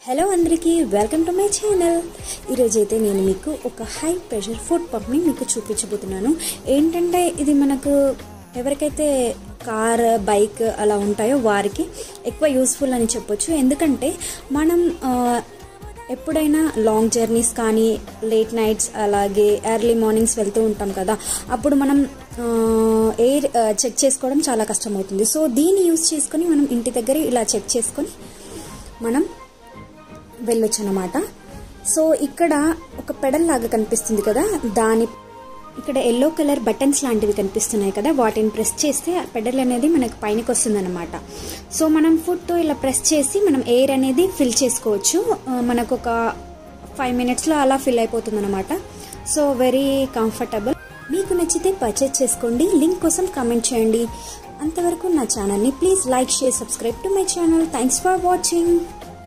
Hello అందరికీ welcome to my channel. ఈరోజైతే నేను మీకు ఒక హై ప్రెషర్ ఫుడ్ పంప్ని మీకు చూపించబోతున్నాను. ఏంటంటే ఇది మనకు ఎవరికైతే కార్ బైక్ అలా ఉంటాయో వారికి ఎక్కువ యూస్ఫుల్ అని చెప్పొచ్చు. ఎందుకంటే మనం ఎప్పుడైనా లాంగ్ జర్నీస్ కానీ లేట్ నైట్స్ అలాగే ఎర్లీ మార్నింగ్స్ వెళ్తూ ఉంటాం కదా, అప్పుడు మనం ఎయిర్ చెక్ చేసుకోవడం చాలా కష్టమవుతుంది. సో దీన్ని యూజ్ చేసుకొని మనం ఇంటి దగ్గర ఇలా చెక్ చేసుకొని మనం వెళ్ళొచ్చు అన్నమాట. సో ఇక్కడ ఒక పెడల్ లాగా కనిపిస్తుంది కదా, ఇక్కడ ఎల్లో కలర్ బటన్స్ లాంటివి కనిపిస్తున్నాయి కదా, వాటిని ప్రెస్ చేస్తే ఆ పెడల్ అనేది మనకు పైనకి వస్తుంది అనమాట. సో మనం ఫుడ్తో ఇలా ప్రెస్ చేసి మనం ఎయిర్ అనేది ఫిల్ చేసుకోవచ్చు. మనకు ఒక 5 minutesలో అలా ఫిల్ అయిపోతుంది అనమాట. So very comfortable. మీకు నచ్చితే పర్చేజ్ చేసుకోండి. లింక్ కోసం కామెంట్ చేయండి. అంతవరకు నా ఛానల్ని please like, share, subscribe to my channel. Thanks for watching.